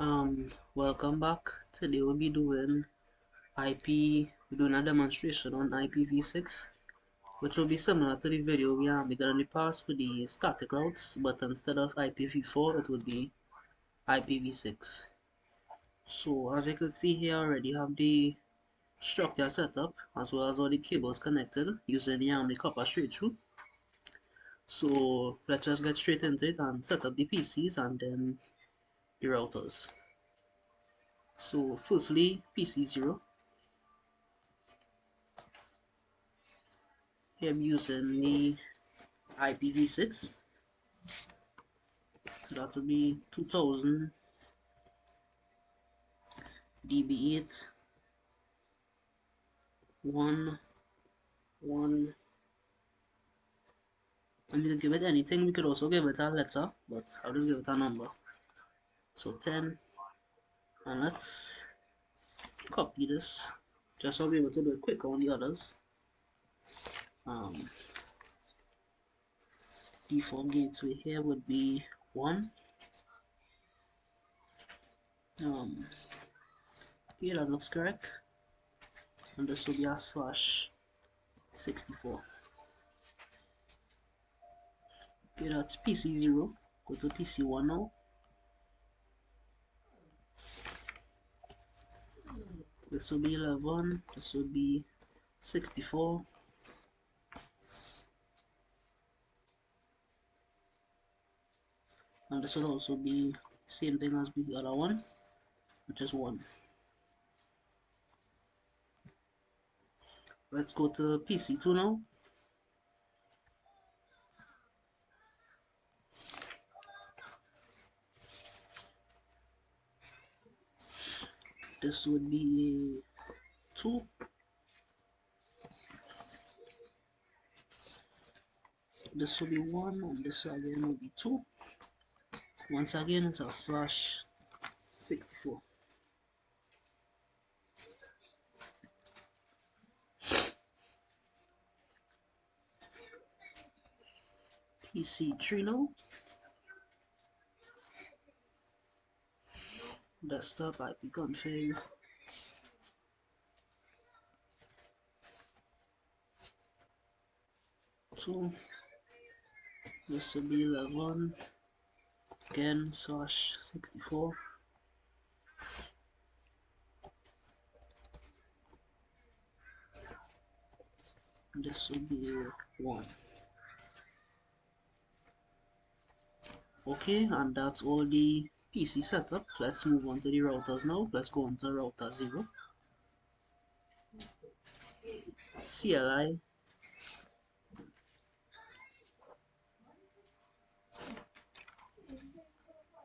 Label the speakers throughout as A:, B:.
A: Welcome back. Today we'll be doing a demonstration on IPv6, which will be similar to the video we done in the past with the static routes, but instead of IPv4, it would be IPv6. So as you can see here, I already have the structure set up as well as all the cables connected using the copper straight through. So let's just get straight into it and set up the PCs and then the routers. So firstly, PC0. Here I'm using the IPv6, so that will be 2000 db8 1 1. And we can give it anything. We could also give it a letter, but I'll just give it a number. So 10, and let's copy this just so I'll be able to do it quicker on the others. Default gateway here would be 1. Okay, that looks correct. And this will be a /64. Okay, that's PC0. Go to PC1 now. This will be 11. This will be 64. And this will also be same thing as the other one, which is 1. Let's go to PC2 now. This would be 2. This will be 1, and this again will be 2. Once again, it's a /64. PC3 now. Desktop IP config. So this will be 11. Again, /64. This will be 1. Okay, and that's all the PC setup. Let's move on to the routers now. Let's go on to router 0. CLI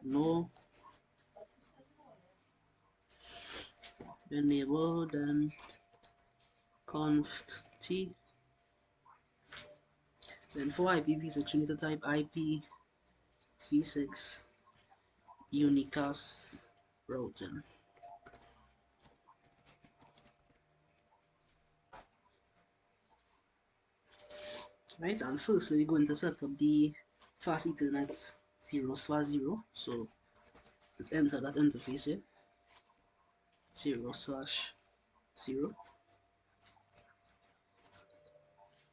A: no, enable, then conft t. Then for IPv6 you need to type IPv6 unicast routing. Right, and firstly we're going to set up the fast Ethernet 0/0. So let's enter that interface here. 0/0.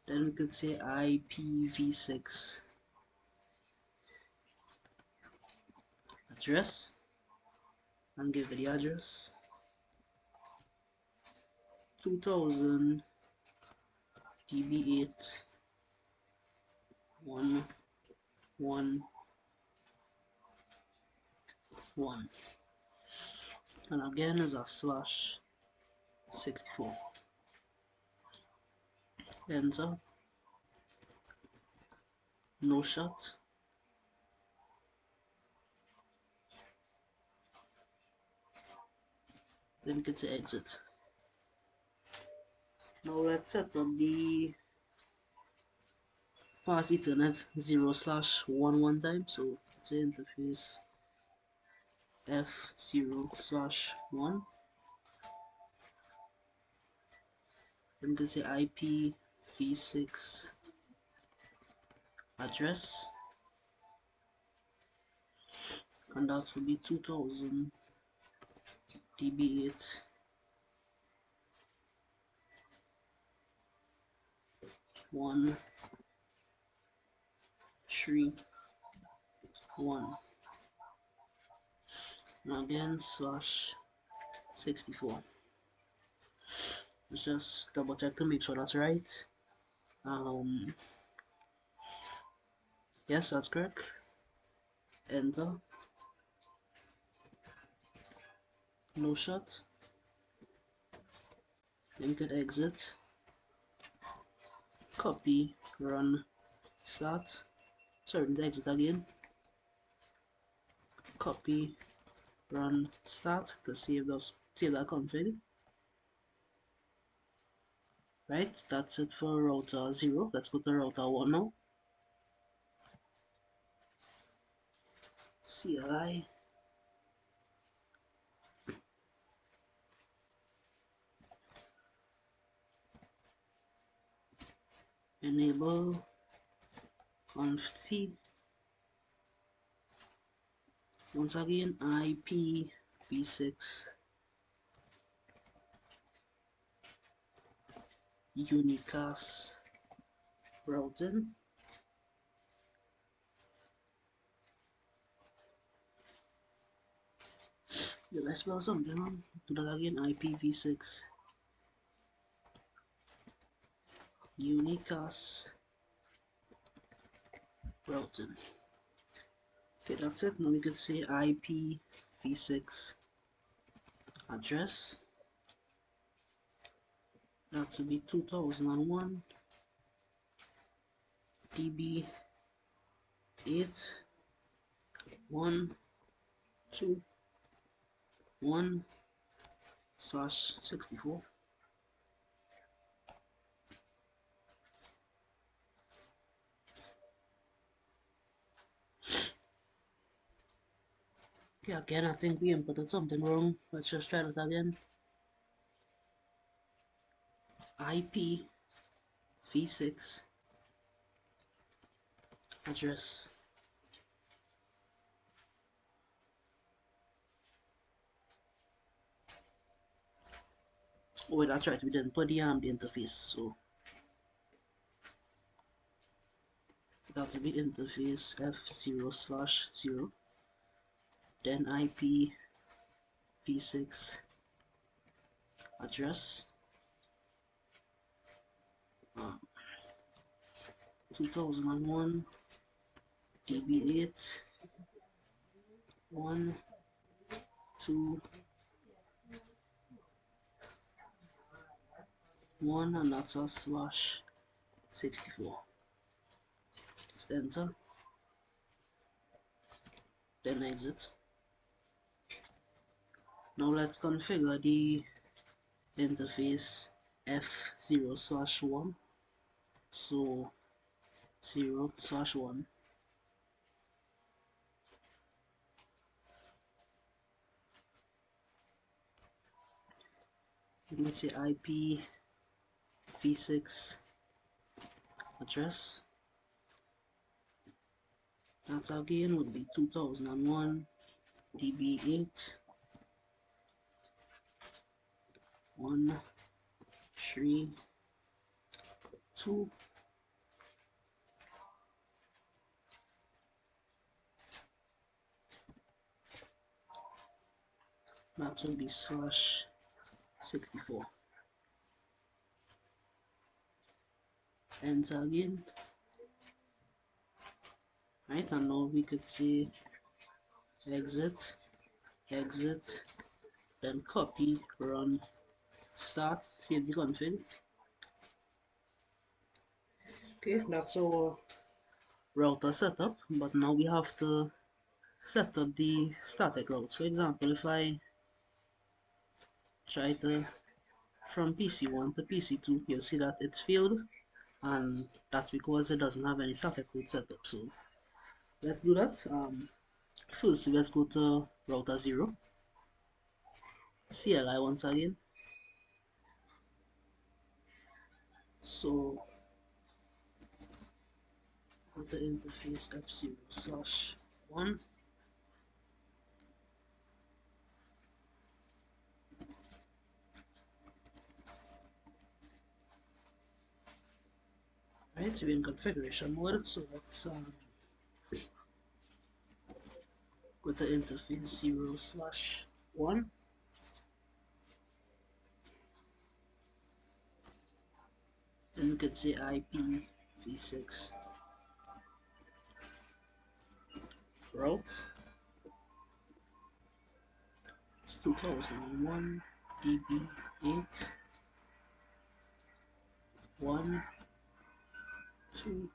A: Then we could say IPv6 address and give it the address 2000 db8 1 1 1, and again is a /64. Enter. No shut. Then we can say exit. Now let's set up the fast Ethernet 0/1 one time. So let's say interface F0/1. Then we can say IPv6 address, and that will be 2000 DB8 1 3 1 and again slash 64. Let's just double check to make sure that's right. Yes, that's correct. Enter. No shot. Then you can exit. Copy. Run. Start. Sorry, exit again. Copy. Run. Start to save that config. Right, that's it for router 0. Let's go to router 1 now. CLI enable conf once again IPv6 unicast routing. Did I spell something wrong? Do that again. IPv6 unicast routing. Okay, that's it. Now we can say IPv6 address. That should be 2001 DB 8 1 2 1 slash 64. Okay, again, I think we inputted something wrong. Let's just try that again. IPv6 address. Oh, wait, that's right. We didn't put the interface, so that will be interface f0/0. Then IPv6 address 2001 DB8 1 2 1 and that's a slash 64. Let's enter. Then exit. Now let's configure the interface f0/1. So 0/1. You can say IPv6 address. That again would be 2001 DB8 1 3 2 that will be slash 64. Enter again. Right, and now we could say exit, exit, then copy, run, start, save the config. Okay, that's our router setup, but now we have to set up the static routes. For example, if I try to from PC1 to PC2, you'll see that it's failed, and that's because it doesn't have any static route setup. So let's do that. First, let's go to router 0, CLI once again. So router interface f0/1. Right, so we're in configuration mode, so let's go to interface 0/1. Then we can say IPv6 route. It's 2001 DB8 1 2,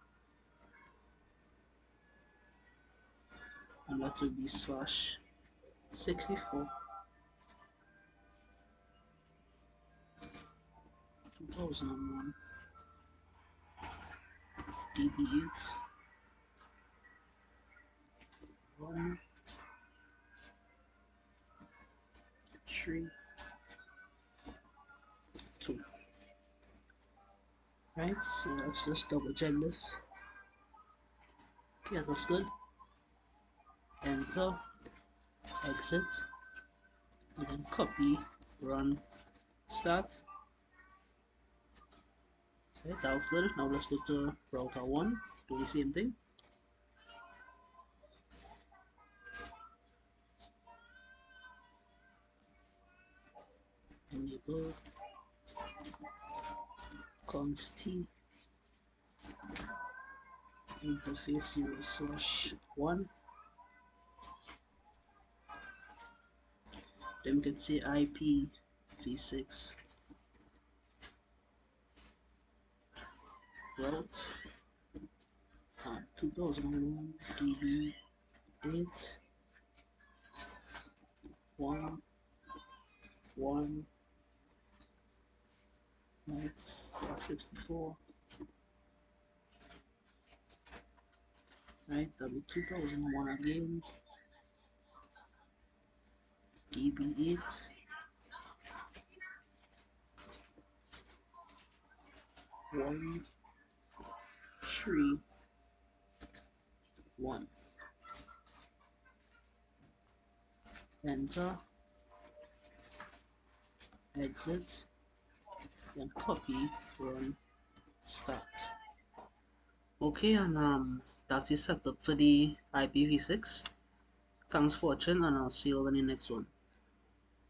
A: and that will be /64 2001 DB8 1 3 2. Right, so let's just double check this. Okay, that looks good. Enter, exit, and then copy, run, start. Okay, that looks good. Now let's go to router 1, do the same thing. Enable conf t interface 0/1. Then we can say IPv6 route 2001 DB8 1 1 that's 64. Right, that'll be 2001 again. DB8 1 3 1. Enter, exit, then copy, run, start. Okay, and that is set up for the IPv6. Thanks for watching, and I'll see you in the next one.